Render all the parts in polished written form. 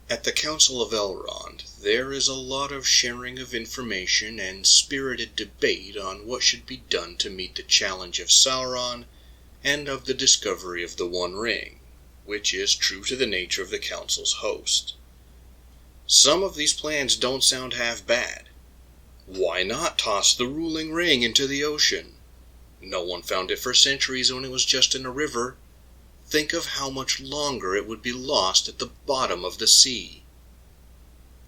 At the Council of Elrond, there is a lot of sharing of information and spirited debate on what should be done to meet the challenge of Sauron and of the discovery of the One Ring, which is true to the nature of the Council's host. Some of these plans don't sound half bad. Why not toss the ruling ring into the ocean? No one found it for centuries when it was just in a river. Think of how much longer it would be lost at the bottom of the sea.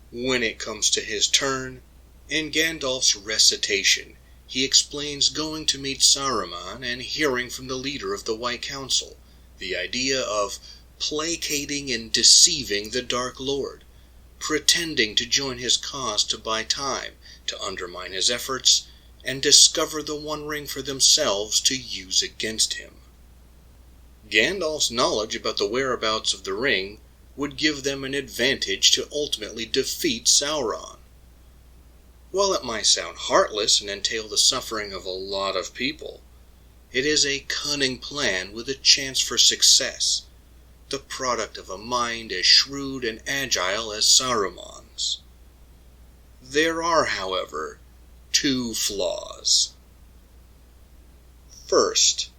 When it comes to his turn, in Gandalf's recitation, he explains going to meet Saruman and hearing from the leader of the White Council the idea of placating and deceiving the Dark Lord, pretending to join his cause to buy time, to undermine his efforts, and discover the One Ring for themselves to use against him. Gandalf's knowledge about the whereabouts of the ring would give them an advantage to ultimately defeat Sauron. While it might sound heartless and entail the suffering of a lot of people, it is a cunning plan with a chance for success, the product of a mind as shrewd and agile as Saruman's. There are, however, two flaws. First,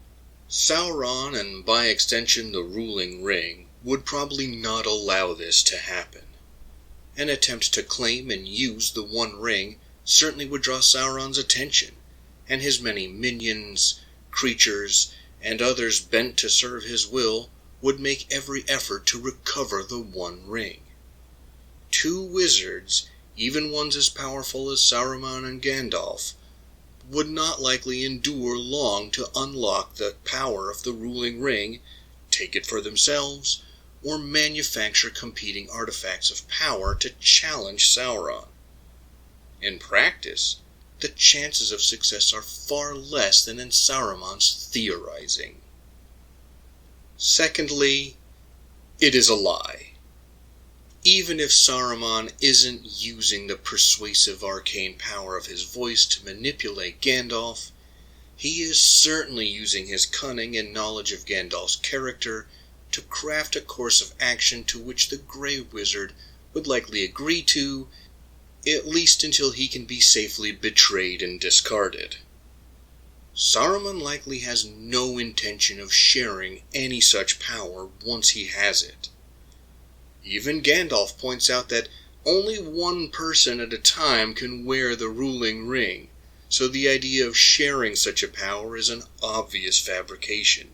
Sauron, and by extension the ruling ring, would probably not allow this to happen. An attempt to claim and use the One Ring certainly would draw Sauron's attention, and his many minions, creatures, and others bent to serve his will would make every effort to recover the One Ring. Two wizards, even ones as powerful as Saruman and Gandalf, would not likely endure long to unlock the power of the ruling ring, take it for themselves, or manufacture competing artifacts of power to challenge Sauron. In practice, the chances of success are far less than in Saruman's theorizing. Secondly, it is a lie. Even if Saruman isn't using the persuasive arcane power of his voice to manipulate Gandalf, he is certainly using his cunning and knowledge of Gandalf's character to craft a course of action to which the Grey Wizard would likely agree to, at least until he can be safely betrayed and discarded. Saruman likely has no intention of sharing any such power once he has it. Even Gandalf points out that only one person at a time can wear the ruling ring, so the idea of sharing such a power is an obvious fabrication.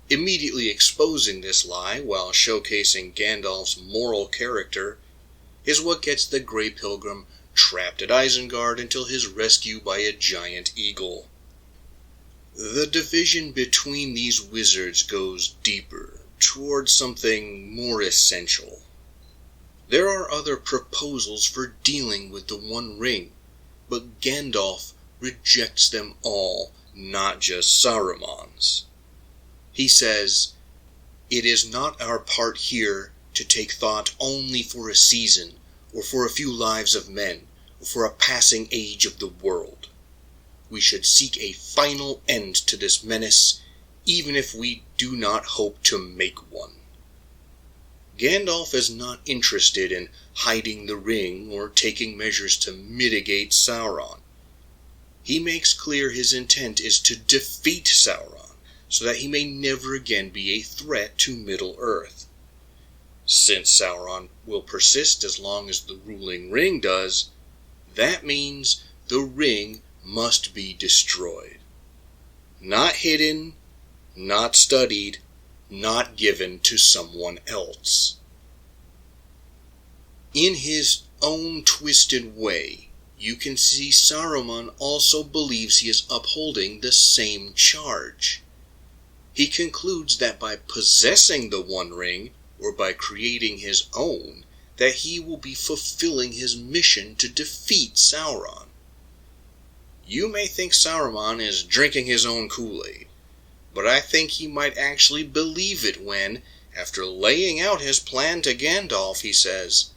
Immediately exposing this lie while showcasing Gandalf's moral character is what gets the Grey Pilgrim trapped at Isengard until his rescue by a giant eagle. The division between these wizards goes deeper, towards something more essential. There are other proposals for dealing with the One Ring, but Gandalf rejects them all, not just Saruman's. He says, "It is not our part here to take thought only for a season, or for a few lives of men, or for a passing age of the world. We should seek a final end to this menace, even if we do not hope to make one." Gandalf is not interested in hiding the ring or taking measures to mitigate Sauron. He makes clear his intent is to defeat Sauron, so that he may never again be a threat to Middle-earth. Since Sauron will persist as long as the ruling ring does, that means the ring must be destroyed. Not hidden, not studied, not given to someone else. In his own twisted way, you can see Saruman also believes he is upholding the same charge. He concludes that by possessing the One Ring, or by creating his own, that he will be fulfilling his mission to defeat Sauron. You may think Saruman is drinking his own Kool-Aid, but I think he might actually believe it when, after laying out his plan to Gandalf, he says,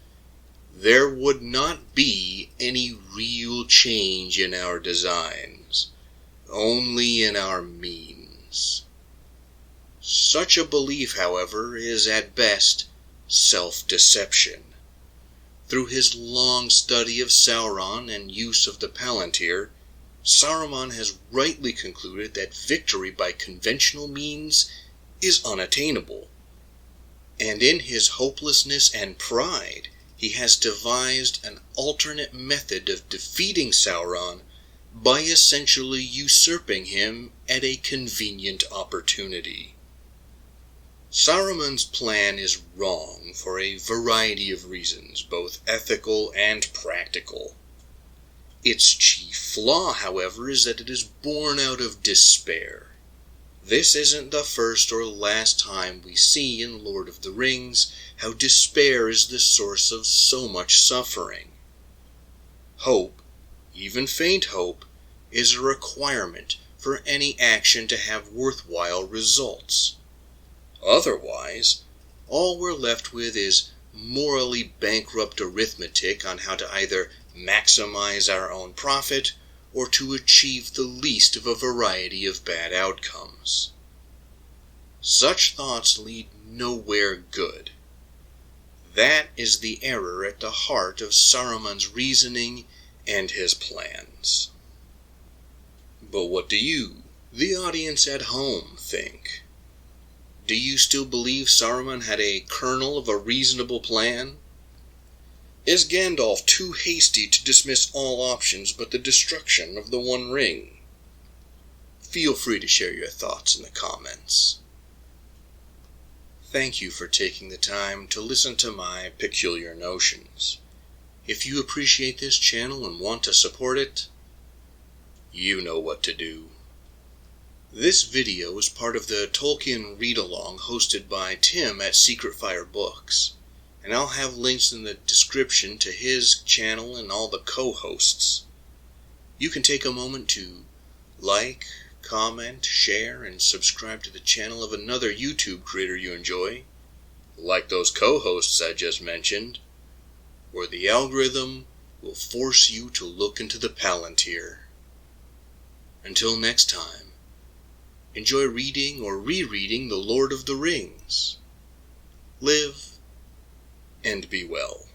"There would not be any real change in our designs, only in our means." Such a belief, however, is at best self-deception. Through his long study of Sauron and use of the Palantir, Saruman has rightly concluded that victory by conventional means is unattainable. And in his hopelessness and pride, he has devised an alternate method of defeating Sauron by essentially usurping him at a convenient opportunity. Saruman's plan is wrong for a variety of reasons, both ethical and practical. Its chief flaw, however, is that it is born out of despair. This isn't the first or last time we see in Lord of the Rings how despair is the source of so much suffering. Hope, even faint hope, is a requirement for any action to have worthwhile results. Otherwise, all we're left with is morally bankrupt arithmetic on how to either maximize our own profit or to achieve the least of a variety of bad outcomes. Such thoughts lead nowhere good. That is the error at the heart of Saruman's reasoning and his plans. But what do you, the audience at home, think? Do you still believe Saruman had a kernel of a reasonable plan? Is Gandalf too hasty to dismiss all options but the destruction of the One Ring? Feel free to share your thoughts in the comments. Thank you for taking the time to listen to my peculiar notions. If you appreciate this channel and want to support it, you know what to do. This video is part of the Tolkien read-along hosted by Tim at Secret Fire Books, and I'll have links in the description to his channel and all the co-hosts. You can take a moment to like, comment, share, and subscribe to the channel of another YouTube creator you enjoy, like those co-hosts I just mentioned, or the algorithm will force you to look into the Palantir. Until next time, enjoy reading or rereading The Lord of the Rings. Live and be well.